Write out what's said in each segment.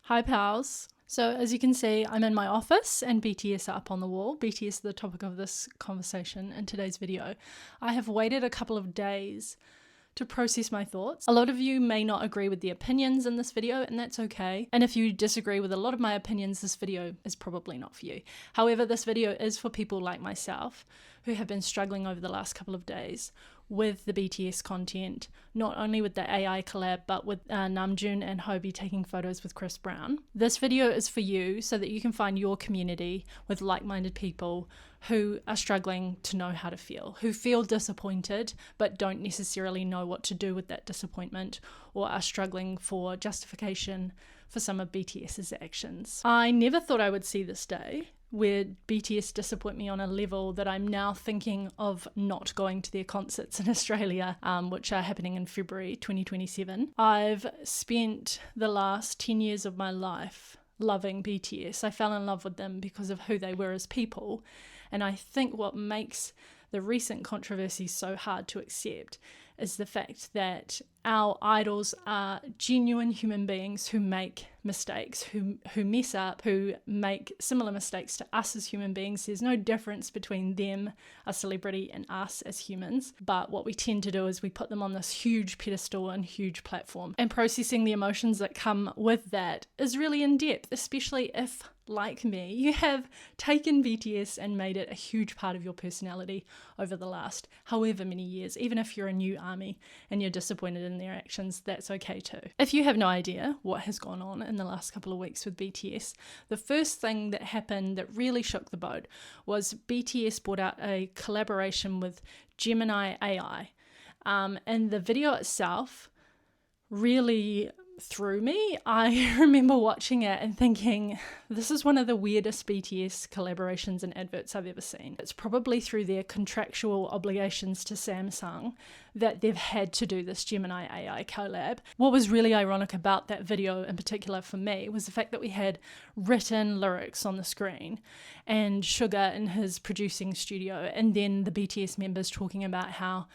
Hi pals. So as you can see, I'm in my office and BTS are up on the wall. BTS is the topic of this conversation in today's video. I have waited a couple of days to process my thoughts. A lot of you may not agree with the opinions in this video, and that's okay. And if you disagree with a lot of my opinions, this video is probably not for you. However, this video is for people like myself who have been struggling over the last couple of days with the BTS content, not only with the AI collab, but with Namjoon and Hobi taking photos with Chris Brown. This video is for you so that you can find your community with like-minded people who are struggling to know how to feel, who feel disappointed but don't necessarily know what to do with that disappointment, or are struggling for justification for some of BTS's actions. I never thought I would see this day where BTS disappoint me on a level that I'm now thinking of not going to their concerts in Australia, which are happening in February 2027. I've spent the last 10 years of my life loving BTS. I fell in love with them because of who they were as people, and I think what makes the recent controversy so hard to accept is the fact that our idols are genuine human beings who make mistakes, who mess up, who make similar mistakes to us as human beings. There's no difference between them, a celebrity, and us as humans. But what we tend to do is we put them on this huge pedestal and huge platform. And processing the emotions that come with that is really in depth, especially if, like me, you have taken BTS and made it a huge part of your personality over the last however many years. Even if you're a new ARMY and you're disappointed in their actions, that's okay too. If you have no idea what has gone on in the last couple of weeks with BTS, the first thing that happened that really shook the boat was BTS brought out a collaboration with Gemini AI. And the video itself really threw me. I remember watching it and thinking, this is one of the weirdest BTS collaborations and adverts I've ever seen. It's probably through their contractual obligations to Samsung that they've had to do this Gemini AI collab. What was really ironic about that video in particular for me was the fact that we had written lyrics on the screen and Suga in his producing studio, and then the BTS members talking about how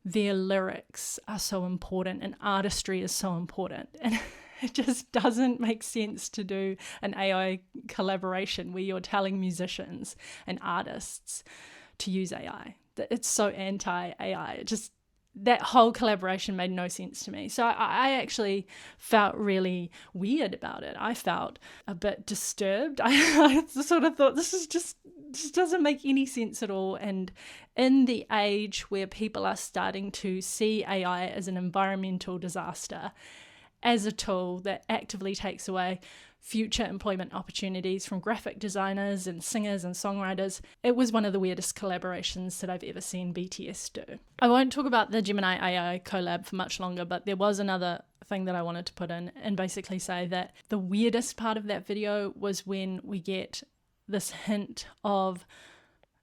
their lyrics are so important and artistry is so important. And it just doesn't make sense to do an AI collaboration where you're telling musicians and artists to use AI. It's so anti-AI. That whole collaboration made no sense to me. So I actually felt really weird about it. I felt a bit disturbed. I sort of thought, this doesn't make any sense at all. And in the age where people are starting to see AI as an environmental disaster, as a tool that actively takes away future employment opportunities from graphic designers and singers and songwriters, it was one of the weirdest collaborations that I've ever seen BTS do. I won't talk about the Gemini AI collab for much longer, but there was another thing that I wanted to put in and basically say that the weirdest part of that video was when we get this hint of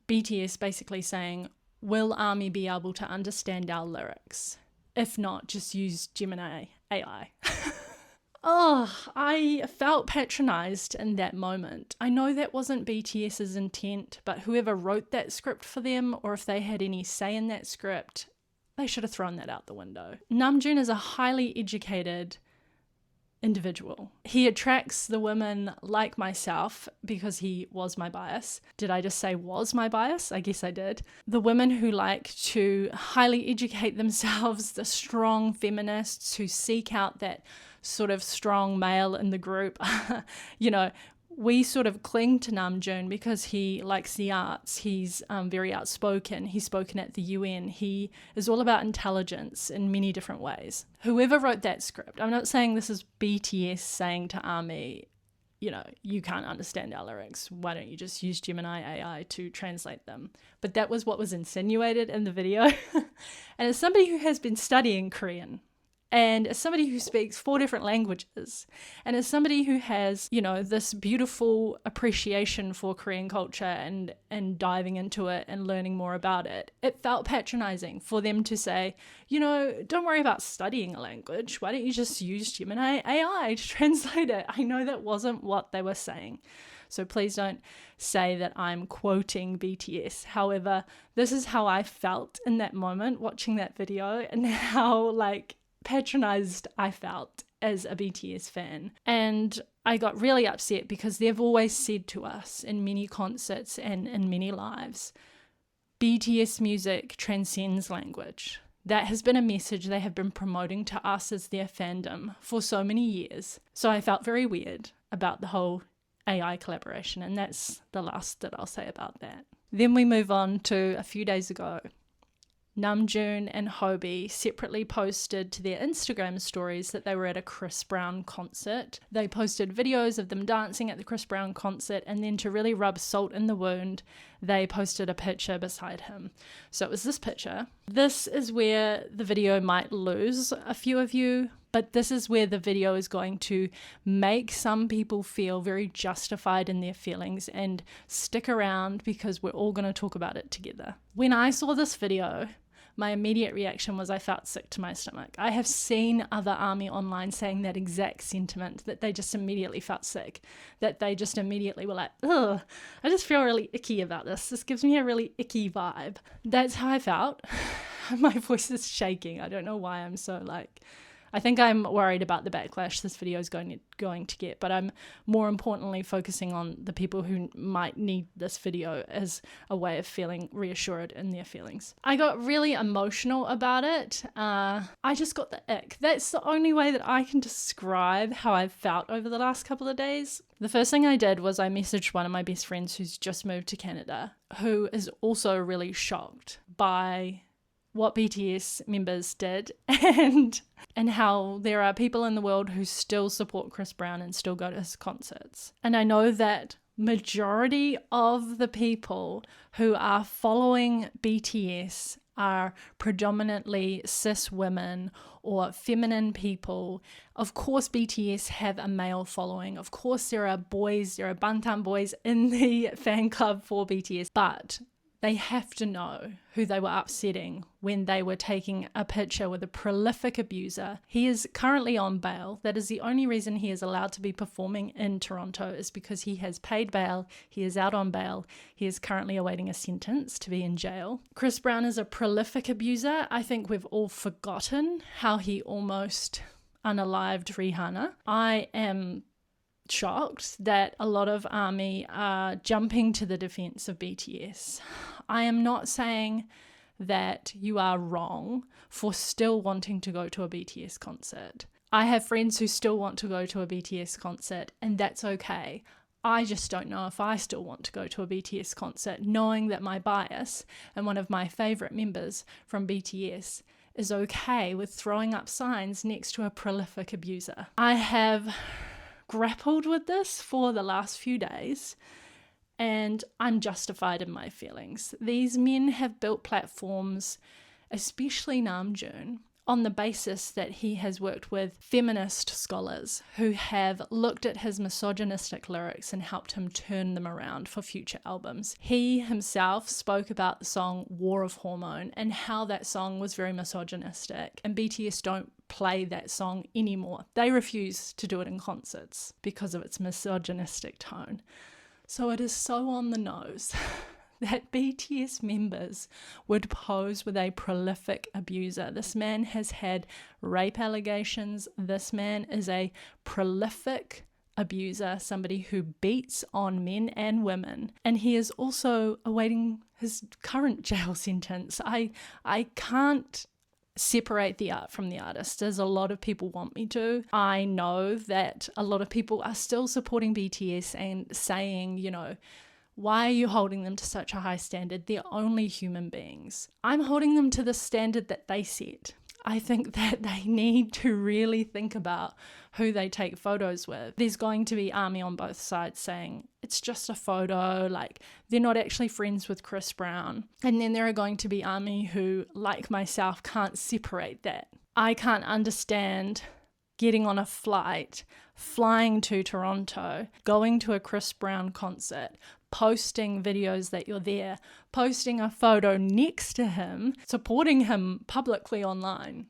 BTS basically saying, will ARMY be able to understand our lyrics? If not, just use Gemini AI. Oh, I felt patronized in that moment. I know that wasn't BTS's intent, but whoever wrote that script for them, or if they had any say in that script, they should have thrown that out the window. Namjoon is a highly educated individual. He attracts the women like myself because he was my bias. Did I just say was my bias? I guess I did. The women who like to highly educate themselves, the strong feminists who seek out that sort of strong male in the group. We sort of cling to Namjoon because he likes the arts. He's very outspoken. He's spoken at the UN. He is all about intelligence in many different ways. Whoever wrote that script, I'm not saying this is BTS saying to ARMY, you can't understand our lyrics. Why don't you just use Gemini AI to translate them? But that was what was insinuated in the video. And as somebody who has been studying Korean, and as somebody who speaks 4 different languages, and as somebody who has, this beautiful appreciation for Korean culture and diving into it and learning more about it, it felt patronizing for them to say, don't worry about studying a language. Why don't you just use Gemini AI to translate it? I know that wasn't what they were saying. So please don't say that I'm quoting BTS. However, this is how I felt in that moment watching that video, and how patronized I felt as a BTS fan. And I got really upset because they've always said to us in many concerts and in many lives, BTS music transcends language. That has been a message they have been promoting to us as their fandom for so many years. So I felt very weird about the whole AI collaboration, and that's the last that I'll say about that. Then we move on to a few days ago. Namjoon and Hobie separately posted to their Instagram stories that they were at a Chris Brown concert. They posted videos of them dancing at the Chris Brown concert, and then to really rub salt in the wound, they posted a picture beside him. So it was this picture. This is where the video might lose a few of you, but this is where the video is going to make some people feel very justified in their feelings, and stick around because we're all going to talk about it together. When I saw this video, my immediate reaction was I felt sick to my stomach. I have seen other ARMY online saying that exact sentiment, that they just immediately felt sick, that they just immediately were like, ugh, I just feel really icky about this. This gives me a really icky vibe. That's how I felt. My voice is shaking. I don't know why I'm so I think I'm worried about the backlash this video is going to get, but I'm more importantly focusing on the people who might need this video as a way of feeling reassured in their feelings. I got really emotional about it. I just got the ick. That's the only way that I can describe how I've felt over the last couple of days. The first thing I did was I messaged one of my best friends who's just moved to Canada, who is also really shocked by what BTS members did and how there are people in the world who still support Chris Brown and still go to his concerts. And I know that majority of the people who are following BTS are predominantly cis women or feminine people. Of course, BTS have a male following. Of course, there are Bangtan boys in the fan club for BTS, but they have to know who they were upsetting when they were taking a picture with a prolific abuser. He is currently on bail. That is the only reason he is allowed to be performing in Toronto, is because he has paid bail. He is out on bail. He is currently awaiting a sentence to be in jail. Chris Brown is a prolific abuser. I think we've all forgotten how he almost unalived Rihanna. I am shocked that a lot of ARMY are jumping to the defense of BTS. I am not saying that you are wrong for still wanting to go to a BTS concert. I have friends who still want to go to a BTS concert, and that's okay. I just don't know if I still want to go to a BTS concert, knowing that my bias and one of my favorite members from BTS is okay with throwing up signs next to a prolific abuser. I have grappled with this for the last few days, and I'm justified in my feelings. These men have built platforms, especially Namjoon, on the basis that he has worked with feminist scholars who have looked at his misogynistic lyrics and helped him turn them around for future albums. He himself spoke about the song War of Hormone and how that song was very misogynistic, and BTS don't play that song anymore. They refuse to do it in concerts because of its misogynistic tone. So it is so on the nose that BTS members would pose with a prolific abuser. This man has had rape allegations. This man is a prolific abuser, somebody who beats on men and women. And he is also awaiting his current jail sentence. I can't separate the art from the artist, as a lot of people want me to. I know that a lot of people are still supporting BTS and saying, why are you holding them to such a high standard? They're only human beings. I'm holding them to the standard that they set. I think that they need to really think about who they take photos with. There's going to be ARMY on both sides saying it's just a photo, they're not actually friends with Chris Brown. And then there are going to be ARMY who, like myself, can't separate that. I can't understand getting on a flight, flying to Toronto, going to a Chris Brown concert, posting videos that you're there, posting a photo next to him, supporting him publicly online.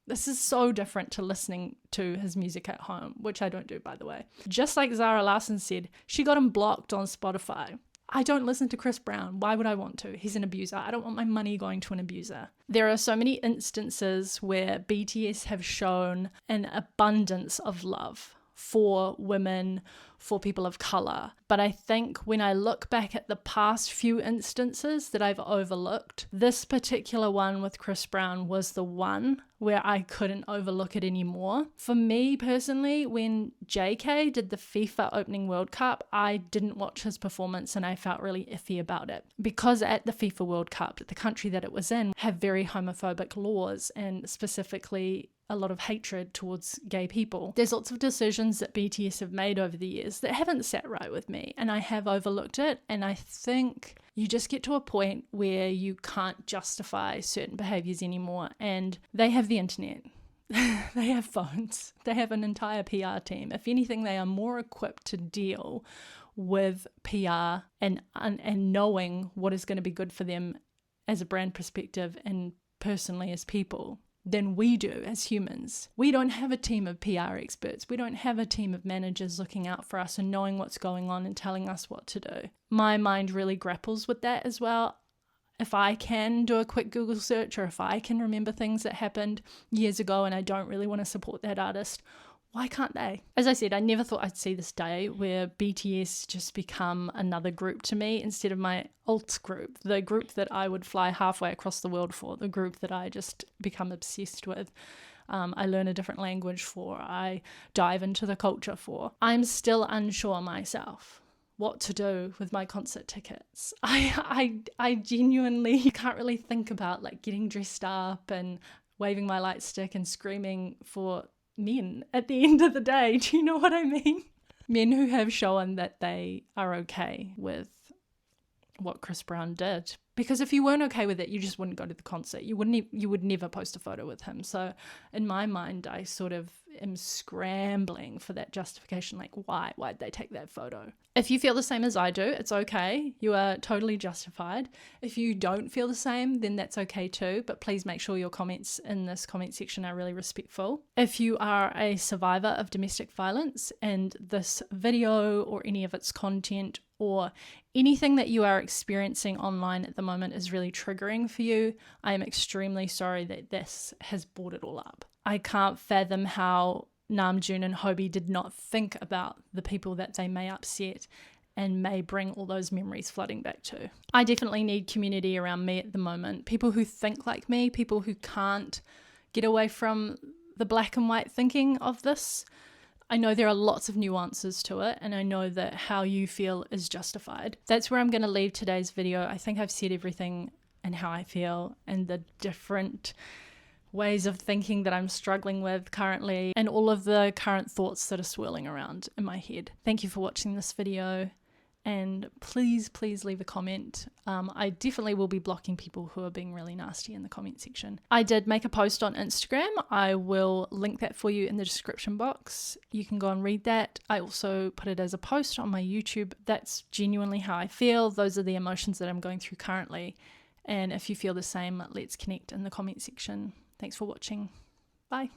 This is so different to listening to his music at home, which I don't do, by the way. Just like Zara Larsson said, she got him blocked on Spotify. I don't listen to Chris Brown. Why would I want to? He's an abuser. I don't want my money going to an abuser. There are so many instances where BTS have shown an abundance of love for women, for people of color. But I think when I look back at the past few instances that I've overlooked, this particular one with Chris Brown was the one where I couldn't overlook it anymore. For me personally, when JK did the FIFA opening World Cup, I didn't watch his performance and I felt really iffy about it. Because at the FIFA World Cup, the country that it was in have very homophobic laws, and specifically a lot of hatred towards gay people. There's lots of decisions that BTS have made over the years that haven't sat right with me, and I have overlooked it. And I think you just get to a point where you can't justify certain behaviors anymore. And they have the internet. They have phones. They have an entire PR team. If anything, they are more equipped to deal with PR and knowing what is going to be good for them as a brand perspective and personally as people than we do as humans. We don't have a team of PR experts. We don't have a team of managers looking out for us and knowing what's going on and telling us what to do. My mind really grapples with that as well. If I can do a quick Google search, or if I can remember things that happened years ago and I don't really want to support that artist, why can't they? As I said, I never thought I'd see this day where BTS just become another group to me instead of my alt group, the group that I would fly halfway across the world for, the group that I just become obsessed with. I learn a different language for, I dive into the culture for. I'm still unsure myself what to do with my concert tickets. I genuinely can't really think about like getting dressed up and waving my light stick and screaming for men at the end of the day. Do you know what I mean? Men who have shown that they are okay with what Chris Brown did. Because if you weren't okay with it, you just wouldn't go to the concert. You would never post a photo with him. So in my mind, I sort of am scrambling for that justification. Like, why'd they take that photo? If you feel the same as I do, it's okay. You are totally justified. If you don't feel the same, then that's okay too. But please make sure your comments in this comment section are really respectful. If you are a survivor of domestic violence and this video or any of its content or anything that you are experiencing online at the moment is really triggering for you, I am extremely sorry that this has brought it all up. I can't fathom how Namjoon and Hobi did not think about the people that they may upset and may bring all those memories flooding back to. I definitely need community around me at the moment. People who think like me, people who can't get away from the black and white thinking of this. I know there are lots of nuances to it, and I know that how you feel is justified. That's where I'm going to leave today's video. I think I've said everything and how I feel and the different ways of thinking that I'm struggling with currently and all of the current thoughts that are swirling around in my head. Thank you for watching this video, and please leave a comment. I definitely will be blocking people who are being really nasty in the comment section. I did make a post on Instagram. I will link that for you in the description box. You can go and read that. I also put it as a post on my YouTube. That's genuinely how I feel. Those are the emotions that I'm going through currently. And if you feel the same, let's connect in the comment section. Thanks for watching. Bye.